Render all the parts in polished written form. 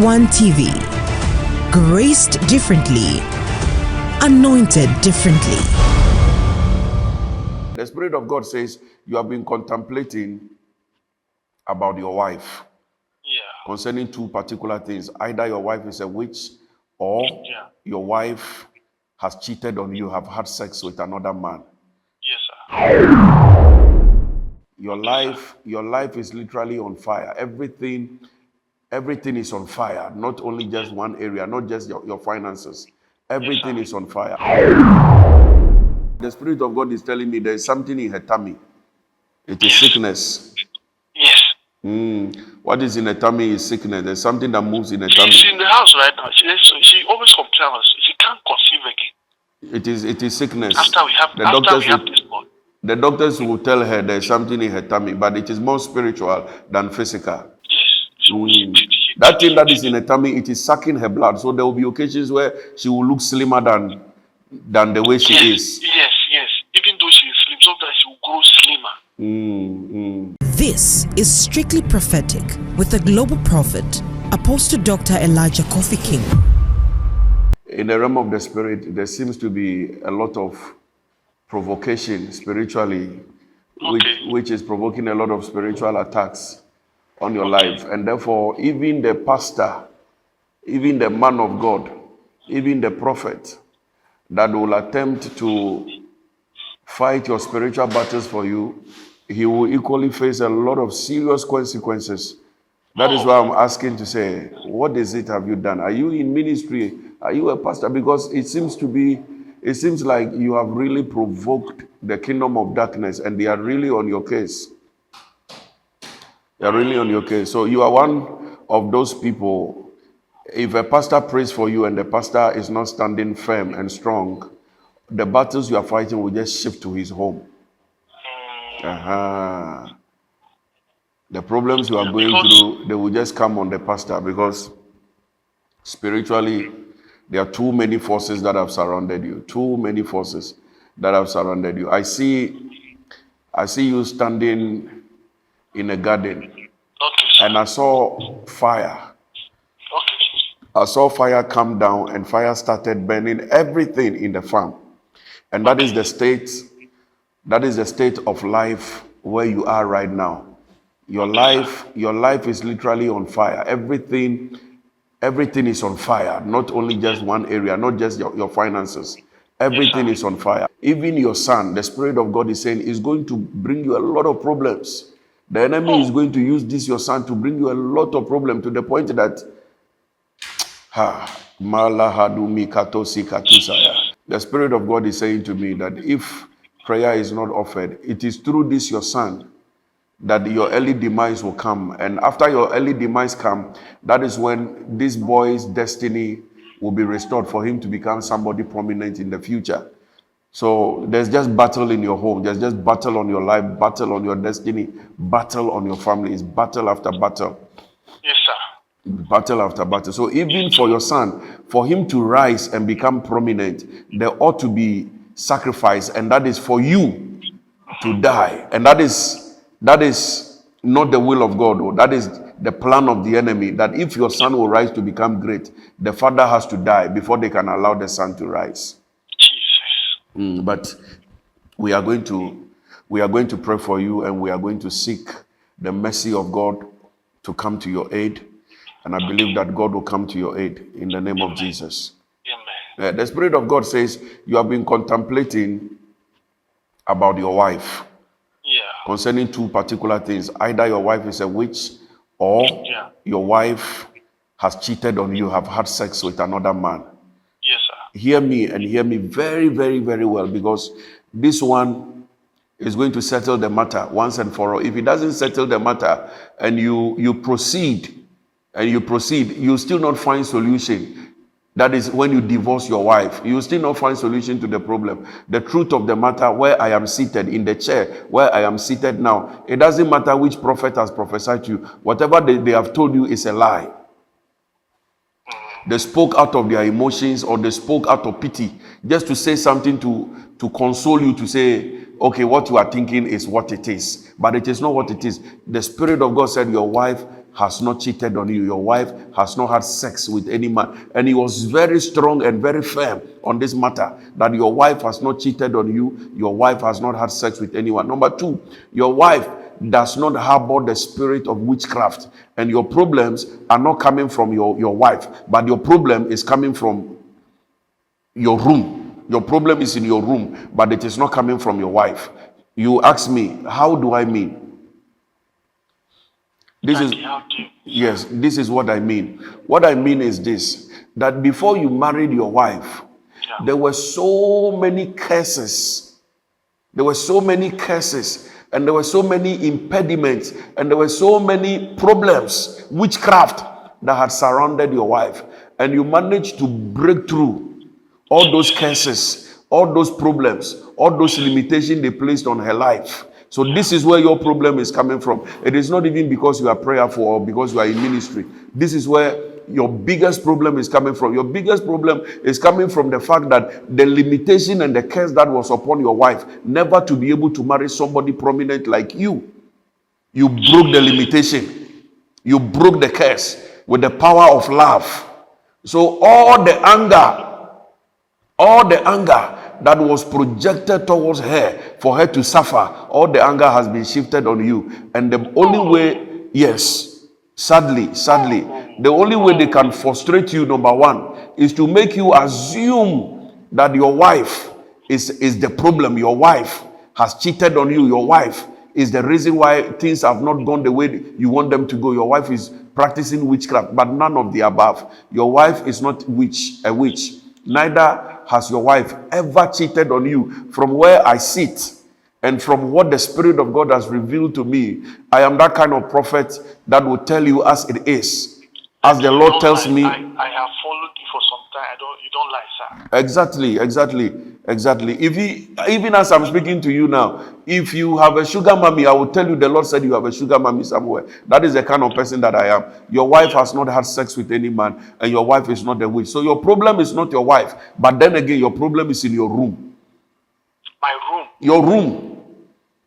One TV. Graced differently. Anointed differently. The Spirit of God says you have been contemplating about your wife. Concerning two particular things. Either your wife is a witch or your wife has cheated on you, have had sex with another man. Yes, sir. Your life is literally on fire. Everything is on fire. Not only just one area, not just your finances. Everything is on fire. The Spirit of God is telling me there is something in her tummy. It is sickness. Yes. What is in her tummy is sickness. There's something that moves in her tummy. She's in the house right now. She always complains. She can't conceive again. It is sickness. After we have this boy. The doctors will tell her there's something in her tummy, but it is more spiritual than physical. Yes. So that thing that is in her tummy, it is sucking her blood. So there will be occasions where she will look slimmer than the way she is. Yes. Even though she is slim, sometimes she will grow slimmer. This is Strictly Prophetic with the global prophet, Apostle Dr. Elijah Kofi King. In the realm of the spirit, there seems to be a lot of provocation spiritually, which is provoking a lot of spiritual attacks on your life. And therefore, even the pastor, even the man of God, even the prophet that will attempt to fight your spiritual battles for you, he will equally face a lot of serious consequences. That is why I'm asking to say, what is it have you done? Are you in ministry? Are you a pastor? Because it seems like you have really provoked the kingdom of darkness and they are really on your case. They are really on your case. So you are one of those people. If a pastor prays for you and the pastor is not standing firm and strong, the battles you are fighting will just shift to his home. The problems you are going through, they will just come on the pastor because spiritually, there are too many forces that have surrounded you. Too many forces that have surrounded you. I see you standing in a garden, and I saw fire. I saw fire come down, and fire started burning everything in the farm. And that is the state. That is the state of life where you are right now. Your life is literally on fire. Everything is on fire. Not only just one area, not just your finances. Everything is on fire. Even your son, the Spirit of God is saying, is going to bring you a lot of problems. The enemy is going to use this, your son, to bring you a lot of problems to the point that the Spirit of God is saying to me that if prayer is not offered, it is through this, your son, that your early demise will come. And after your early demise come, that is when this boy's destiny will be restored for him to become somebody prominent in the future. So there's just battle in your home. There's just battle on your life, battle on your destiny, battle on your family. It's battle after battle. Yes, sir. Battle after battle. So even for your son, for him to rise and become prominent, there ought to be sacrifice, and that is for you to die. And that is not the will of God, or that is the plan of the enemy, that if your son will rise to become great, the father has to die before they can allow the son to rise. Jesus. But we are going to pray for you, and we are going to seek the mercy of God to come to your aid. And I believe that God will come to your aid in the name of Jesus. Amen. The Spirit of God says you have been contemplating about your wife. Concerning two particular things. Either your wife is a witch or your wife has cheated on you, have had sex with another man. Yes, sir. Hear me, and hear me very, very, very well, because this one is going to settle the matter once and for all. If it doesn't settle the matter and you proceed, you still not find solution. That is when you divorce your wife, you still not find solution to the problem. The truth of the matter, where I am seated in the chair, where I am seated now, it doesn't matter which prophet has prophesied to you. Whatever they have told you is a lie. They spoke out of their emotions, or they spoke out of pity, just to say something to console you, to say, okay, what you are thinking is what it is. But it is not what it is. The Spirit of God said your wife has not cheated on you. Your wife has not had sex with any man. And he was very strong and very firm on this matter, that your wife has not cheated on you. Your wife has not had sex with anyone. Number two, your wife does not harbor the spirit of witchcraft. And your problems are not coming from your wife, but your problem is coming from your room. Your problem is in your room, but it is not coming from your wife. You ask me, how do I mean? Yes, this is what I mean. What I mean is this, that before you married your wife, there were so many curses. There were so many curses, and there were so many impediments, and there were so many problems, witchcraft that had surrounded your wife. And you managed to break through all those curses, all those problems, all those limitations they placed on her life. So this is where your problem is coming from. It is not even because you are prayerful or because you are in ministry. This is where your biggest problem is coming from. Your biggest problem is coming from the fact that the limitation and the curse that was upon your wife, never to be able to marry somebody prominent like you. You broke the limitation. You broke the curse with the power of love. So all the anger that was projected towards her for her to suffer, all the anger has been shifted on you. And the only way, yes, sadly, the only way they can frustrate you, number one, is to make you assume that your wife is the problem. Your wife has cheated on you. Your wife is the reason why things have not gone the way you want them to go. Your wife is practicing witchcraft, but none of the above. Your wife is not a witch. Neither has your wife ever cheated on you. From where I sit and from what the Spirit of God has revealed to me, I am that kind of prophet that will tell you as it is. As the Lord tells me. I have followed you for some time. You don't lie, sir. Exactly. Even as I'm speaking to you now, if you have a sugar mommy, I will tell you the Lord said you have a sugar mommy somewhere. That is the kind of person that I am. Your wife has not had sex with any man, and your wife is not a witch. So your problem is not your wife, but then again, your problem is in your room. My room? Your room.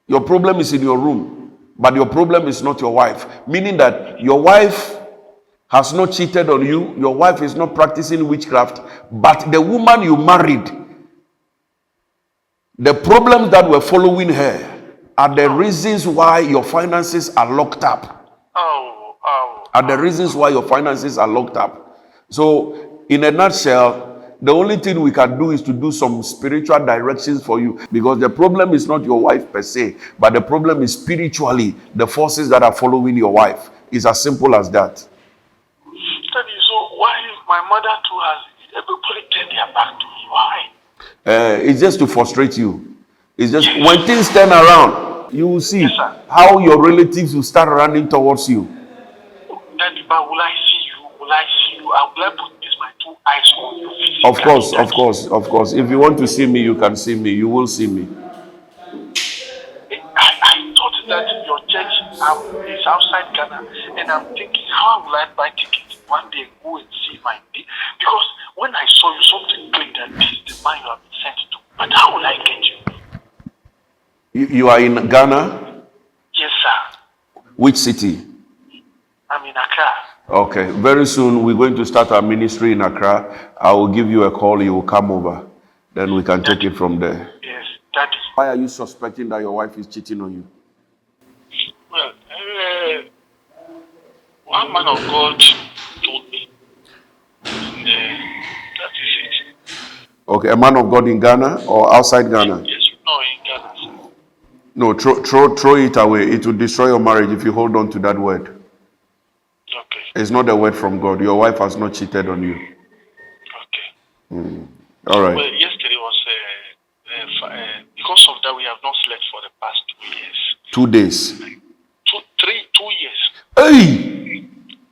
Your problem is in your room, but your problem is not your wife. Meaning that your wife has not cheated on you, your wife is not practicing witchcraft, but the woman you married, the problems that were following her are the reasons why your finances are locked up. Are the reasons why your finances are locked up. So, in a nutshell, the only thing we can do is to do some spiritual directions for you, because the problem is not your wife per se, but the problem is spiritually the forces that are following your wife. It's as simple as that. Daddy, so why my mother too has everybody turn their back to me? Why? It's just to frustrate you. It's just when things turn around, you will see how your relatives will start running towards you. Daddy, but will I see you? Will I put this my two eyes on you? Of course. If you want to see me, you can see me. You will see me. I thought that your church is outside Ghana, and I'm thinking, how will I buy tickets one day and go and see my day? Because when I saw you, something clicked that this is the man you have been sent to. But how will I get you? You are in Ghana? Yes, sir. Which city? I'm in Accra. Okay. Very soon we're going to start our ministry in Accra. I will give you a call. You will come over. Then we can take it from there. Yes, Daddy. Why are you suspecting that your wife is cheating on you? Well, one man of God told me. And that is it. Okay, a man of God in Ghana or outside Ghana? Yes, no, in Ghana, sir. No, throw it away. It will destroy your marriage if you hold on to that word. Okay. It's not a word from God. Your wife has not cheated on you. Okay. All right. Well, yesterday was because of that we have not slept for the past 2 years. 2 days. 2 years. Hey!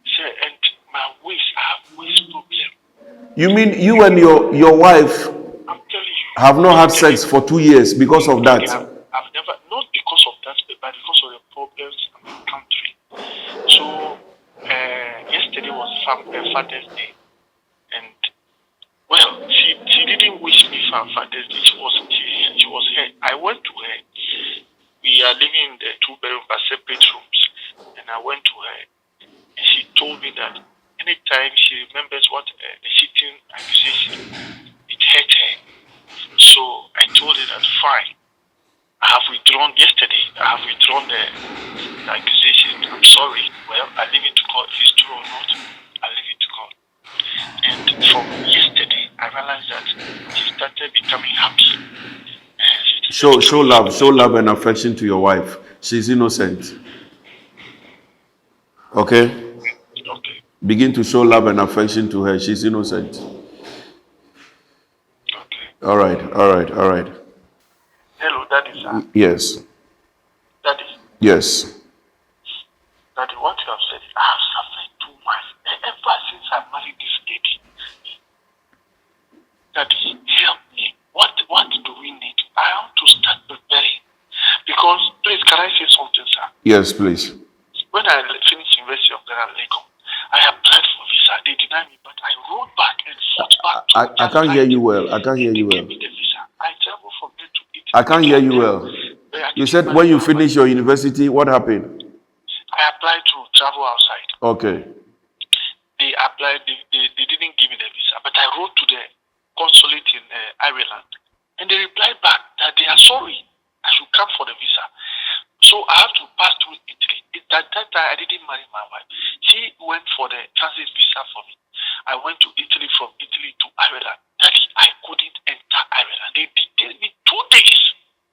Sir, and my waist, I have waist problem. You mean you and your wife I'm telling you. have not had sex for 2 years because of that? I've never, not because of that, but because of the problems in my country. So, yesterday was Father's Day. And, well, she didn't wish me for Father's Day. She was here. I went to her. We are living in the 2-bedroom but separate rooms. And I went to her. told me that anytime she remembers what the cheating accusation, it hurt her. So I told her that fine. I have withdrawn yesterday. I have withdrawn the accusation. I'm sorry. Well, I leave it to God. If it's true or not, I leave it to God. And from yesterday, I realized that she started becoming happy. Show love and affection to your wife. She's innocent. Okay? Okay. Begin to show love and affection to her. She's innocent. Okay. All right. Hello, Daddy, sir. Yes. Daddy. Yes. Daddy, what you have said, I have suffered too much ever since I married this lady. Daddy, help me. What do we need? I want to start preparing. Because, please, can I say something, sir? Yes, please. When I finished University of Ghana, Lagos, I applied for visa. They denied me, but I rolled back and fought back to I can't hear you well. I can't hear you well. They gave me the visa. I traveled from there to Italy. I can't hear you well. You said when you finish your university, what happened? I applied to travel outside. Okay. They applied, they didn't give me the visa, but I wrote to the consulate in Ireland, and they replied back that they are sorry. I should come for the visa. So I have to pass through Italy. At that time, I didn't marry my wife. She went for the transit visa for me. I went to Italy, from Italy to Ireland. Daddy, I couldn't enter Ireland. They detained me 2 days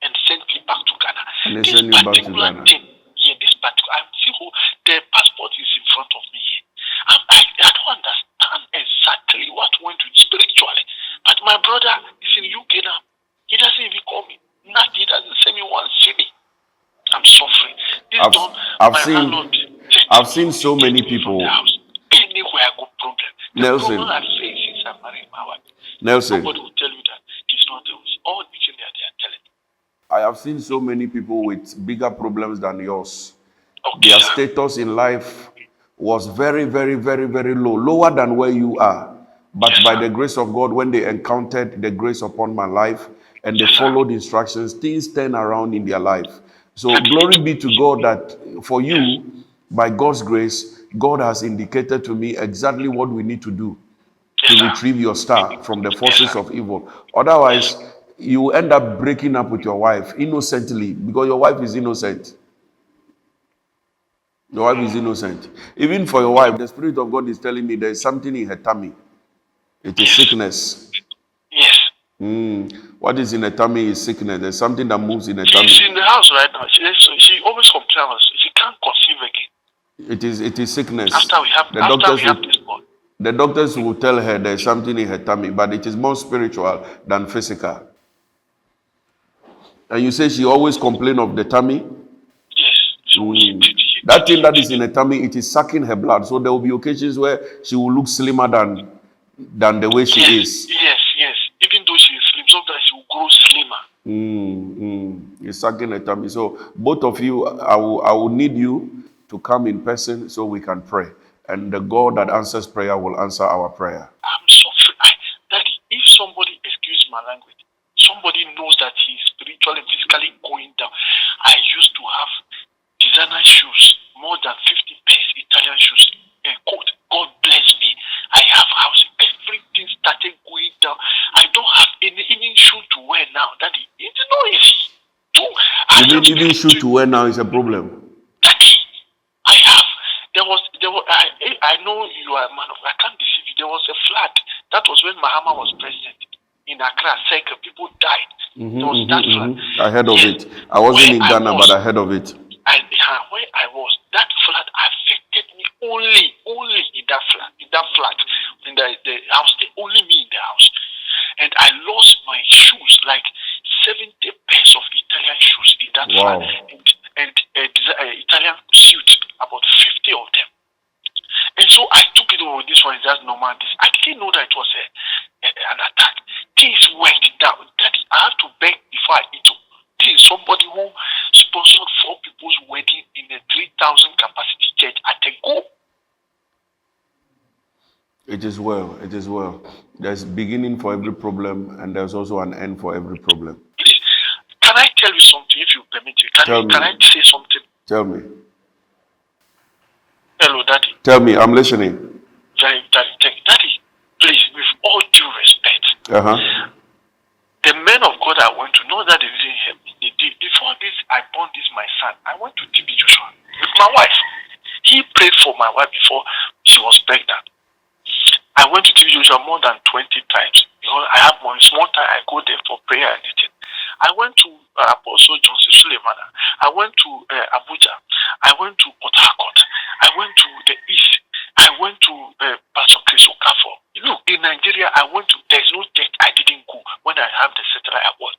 and sent me back to Ghana. And they sent you back to Ghana. This particular, I'm see who the passport is in front of me here. I don't understand exactly what went with spiritually. But my brother is in UK now. He doesn't even call me. He doesn't send me one city. I'm suffering. I've seen so many people. Anywhere I go, problem. Nelson. Problem I face since I married my wife. Nelson. Nobody will tell you that it's not those. All the things that they are telling. I have seen so many people with bigger problems than yours. Okay, Their status in life was very, very, very, very low, lower than where you are. But by the grace of God, when they encountered the grace upon my life and they followed instructions, things turn around in their life. So glory be to God that for you, by God's grace, God has indicated to me exactly what we need to do to retrieve your star from the forces of evil. Otherwise, you will end up breaking up with your wife innocently because your wife is innocent. Your wife is innocent. Even for your wife, the Spirit of God is telling me there is something in her tummy. It is sickness. Yes. What is in her tummy is sickness. There's something that moves in her tummy. She's in the house right now. She always complains. She can't conceive again. It is sickness. After we have this boy. The doctors will tell her there's something in her tummy, but it is more spiritual than physical. And you say she always complains of the tummy? Yes. That thing that is in her tummy, it is sucking her blood. So there will be occasions where she will look slimmer than the way she is. Yes. Even though she is slim, sometimes she will grow slimmer. It's sucking her tummy. So both of you, I will need you to come in person so we can pray. And the God that answers prayer will answer our prayer. I'm suffering. Daddy, if somebody, excuse my language, somebody knows that he is spiritually and physically going down. I used to have designer shoes, more than 50 pairs, Italian shoes, a coat. God bless me. I have house. Everything started going down. I don't have any shoe to wear now. Daddy, it's not easy. Even shoe to wear now is a problem. Daddy, I have. I know you are a man of. I can't deceive you. There was a flood. That was when Mahama was president in Accra. People died. There was that flood. I heard of it. I wasn't in Ghana, but I heard of it. Where I was, that flood affected me only in that flood, in the house, only me in the house. And I lost my shoes, like 70 pairs of Italian shoes in that flood, and Italian suits, about 50 of them. And so I took it over. This one is just normal. I didn't know that it was an attack. Things went down. Daddy, I have to beg before I eat. This is somebody who sponsored 4 people's wedding in a 3,000 capacity church at a go. It is well. There's beginning for every problem, and there's also an end for every problem. Please, can I tell you something, if you permit me? Can I say something? Tell me. Hello, Daddy. Tell me, I'm listening. Daddy, please, with all due respect, the men of God I went to know that they didn't help me. Before this, I born this my son. I went to TB Joshua with my wife. He prayed for my wife before she was pregnant. I went to TB Joshua more than 20 times because I have one small time. I go there for prayer and teaching. I went to Apostle Johnson Suleimana. I went to Abuja. I went to Port Harcourt. I went to the East. I went to Pastor Chris Okafo. Look, in Nigeria, there's no church I didn't go when I have the satellite award.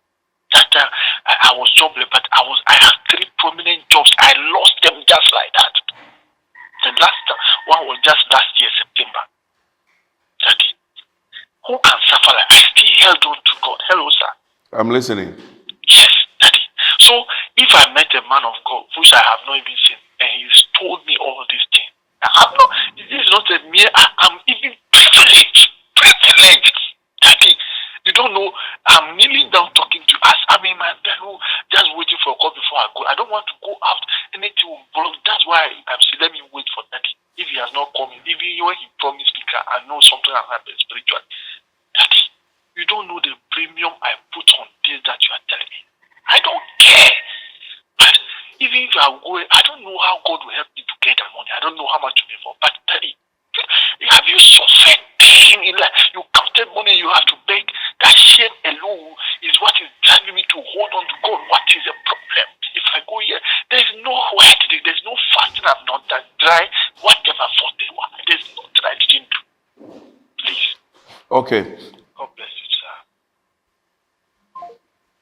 That time, I was jobless, but I had 3 prominent jobs. I lost them just like that. The last one was just last year, September. Daddy, who can suffer like I still held on to God? Hello, sir. I'm listening. Yes, Daddy. So, if I met a man of God, which I have not even seen, and he's told me all these things, this is not a mere, I'm even privileged. Daddy, you don't know, I'm kneeling down talking to us. I'm in my bedroom, just waiting for a call before I go. I don't want to go out, anything will block. That's why I'm saying, let me wait for Daddy. If he has not come in, even when he promised speaker, I know something has happened spiritually. Daddy, you don't know the premium I put on this that you are telling me. I don't care. But even if I go, I don't know how God will help me to get the money. I don't know how much to pay for. But Daddy, have you suffered pain in life? You counted money you have to beg. That shame alone is what is driving me to hold on to God. What is the problem? If I go here, there's no white, there's no fasting. I'm not that dry. Whatever for the one, there's no that I didn't do. Please. Okay. God bless you, sir.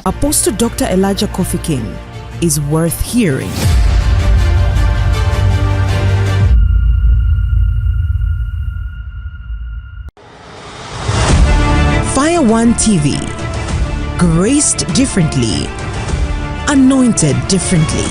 Apostle Dr. Elijah Kofi King is worth hearing. Fire One TV. Graced differently. Anointed differently.